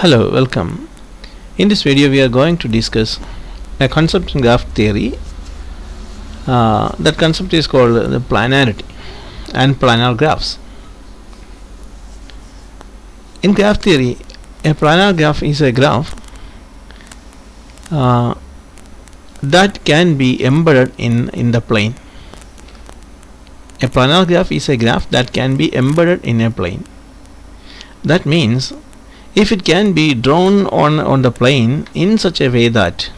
Hello, welcome. In this video we are going to discuss a concept in graph theory. That concept is called the planarity and planar graphs. In graph theory, a planar graph is a graph that can be embedded in the plane. A planar graph is a graph that can be embedded in a plane. That means if it can be drawn on the plane in such a way that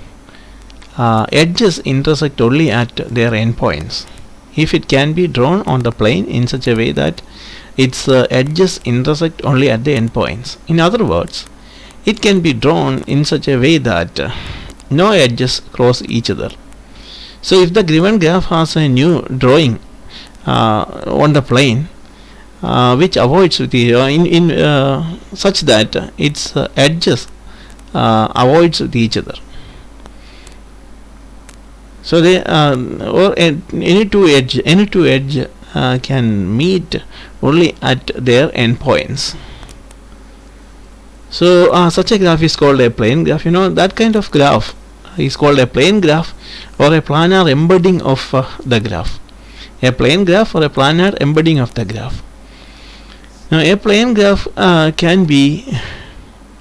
edges intersect only at their endpoints. If it can be drawn on the plane in such a way that its edges intersect only at the endpoints. In other words, it can be drawn in such a way that no edges cross each other. So if the given graph has a new drawing on the plane which avoids the such that its edges avoids with each other. So they or any two edge can meet only at their endpoints. So such a graph is called a plane graph. That kind of graph is called a plane graph or a planar embedding of the graph. A plane graph or a planar embedding of the graph. Now a plane graph can be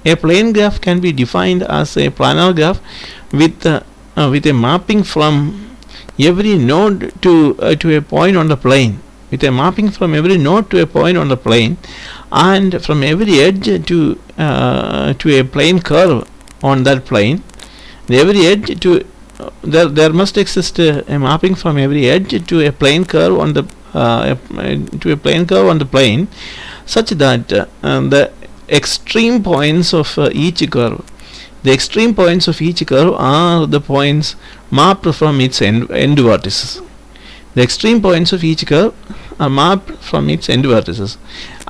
defined as a planar graph with a mapping from every node to a point on the plane, with a mapping from every node to a point on the plane, and from every edge to a plane curve on that plane. Every edge to there must exist a mapping from every edge to a plane curve on the plane, such that the extreme points of each curve. The extreme points of each curve are the points mapped from its end vertices. The extreme points of each curve are mapped from its end vertices,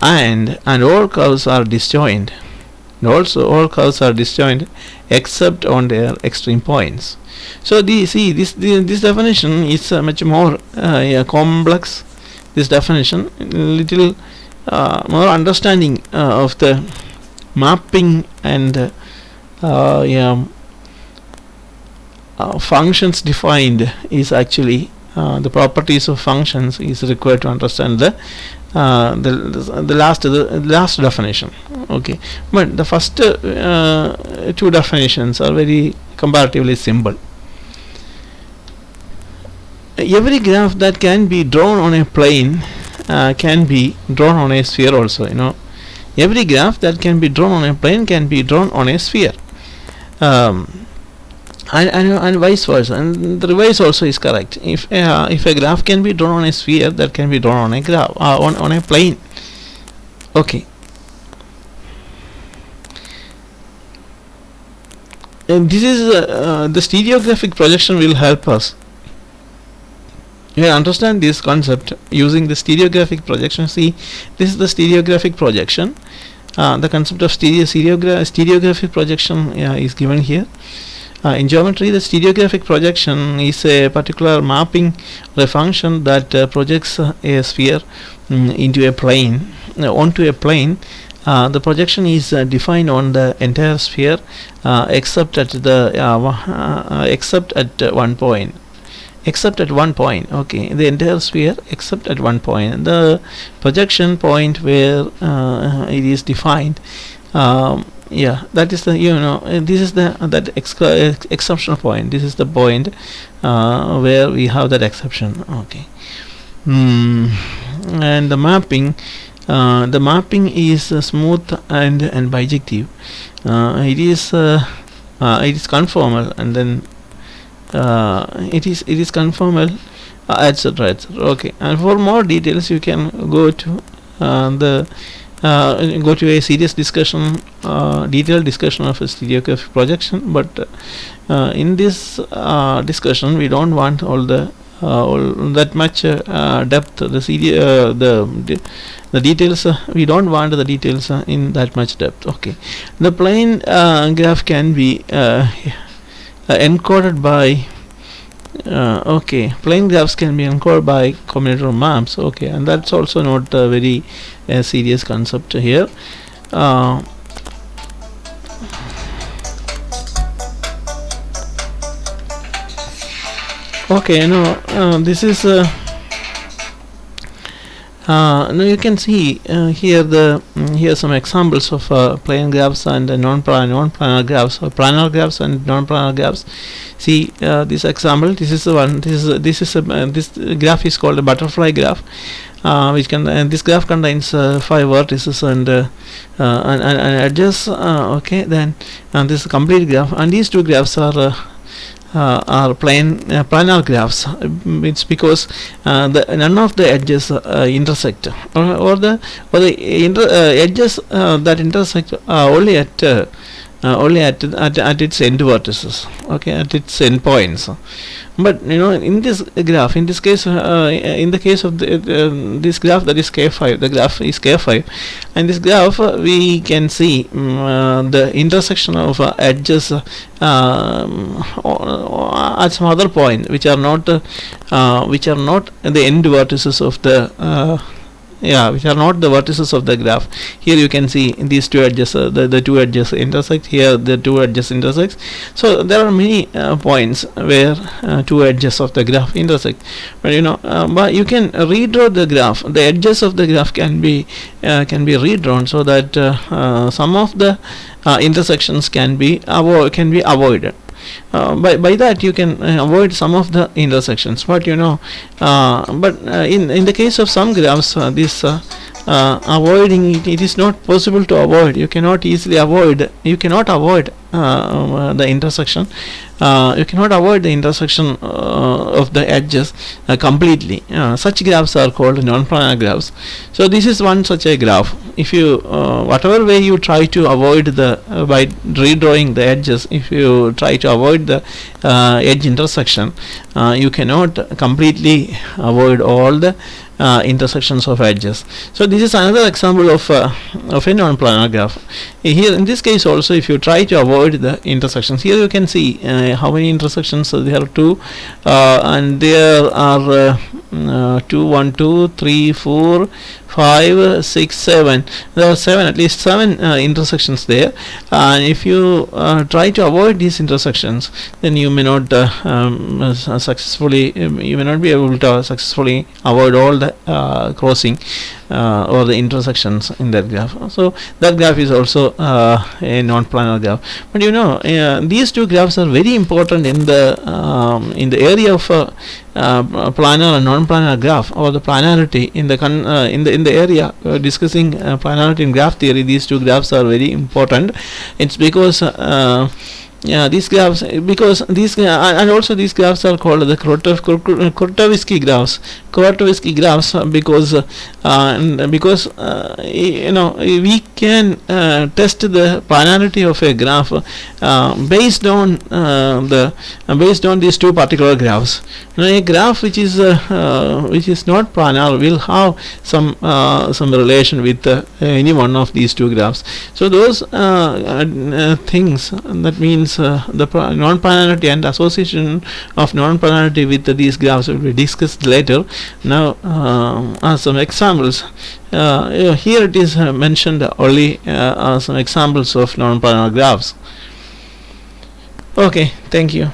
and all curves are disjoint. Also, all curves are disjoint except on their extreme points. So this definition is much more complex. This definition, little more understanding of the mapping and functions defined is actually the properties of functions is required to understand the last definition. Okay, but the first two definitions are very comparatively simple. Every graph that can be drawn on a plane can be drawn on a sphere also. Every graph that can be drawn on a plane can be drawn on a sphere, and vice versa. And the reverse also is correct. If a graph can be drawn on a sphere, that can be drawn on a graph on a plane. Okay. And this is the stereographic projection will help us. You understand this concept using the stereographic projection. See, this is the stereographic projection. The concept of stereographic projection is given here. In geometry, the stereographic projection is a particular mapping or a function that projects a sphere into a plane, onto a plane. The projection is defined on the entire sphere except at one point. Okay, the entire sphere except at one point. The projection point where it is defined. That is the this is that exceptional point. This is the point where we have that exception. Okay, and the mapping is smooth and bijective. It is conformal, and then it is conformal, etc. Okay, and for more details you can go to a serious discussion, detailed discussion of a stereographic projection. But in this discussion, we don't want all that much depth. The details. We don't want the details in that much depth. Okay, the plane graph can be encoded by plane graphs can be encoded by combinatorial maps. Okay, and that's also not a very serious concept here. Okay, this is now you can see here here some examples of plane graphs and non-planar graphs, or planar graphs and non-planar graphs. See this example. This is the one. This graph is called a butterfly graph, which this graph contains 5 vertices and edges. Okay, then this is a complete graph, and these two graphs are planar graphs. It's because none of the edges intersect, or the edges that intersect only at its end vertices, okay, at its end points. But in this graph, in this case, in the case of this graph, that is K5, the graph is K5, and this graph we can see the intersection of edges at some other point, which are not the end vertices of the which are not the vertices of the graph. Here you can see these two edges, the two edges intersect. Here the two edges intersect. So there are many points where two edges of the graph intersect. But but you can redraw the graph. The edges of the graph can be redrawn so that some of the intersections can be avoided. By that you can avoid some of the intersections, but in the case of some graphs, this avoiding it is not possible to avoid. You cannot avoid the intersection. You cannot avoid the intersection of the edges completely. Such graphs are called non-planar graphs. So this is one such a graph. If you whatever way you try to avoid by redrawing the edges, if you try to avoid the edge intersection, you cannot completely avoid all the intersections of edges. So this is another example of a non-planar graph. Here in this case also, if you try to avoid the intersections, here you can see how many intersections there are. Two, and there are 2, 1, 2, 3, 4, 5, 6, 7. There are at least 7 intersections there, and if you try to avoid these intersections, then you may not you may not be able to successfully avoid all the crossing or the intersections in that graph. So that graph is also a non-planar graph. But these two graphs are very important in the area of planar and non-planar graph, or the planarity in the area discussing planarity in graph theory. These two graphs are very important. It's because these graphs, because and also these graphs are called the Kuratowski graphs. Kuratowski graphs because we can test the planarity of a graph based on these two particular graphs. A graph which is not planar will have some relation with any one of these two graphs. So those things, that means the non-planarity and association of non-planarity with these graphs will be discussed later. Now as some examples, here it is mentioned only some examples of non-planar graphs. Okay, thank you.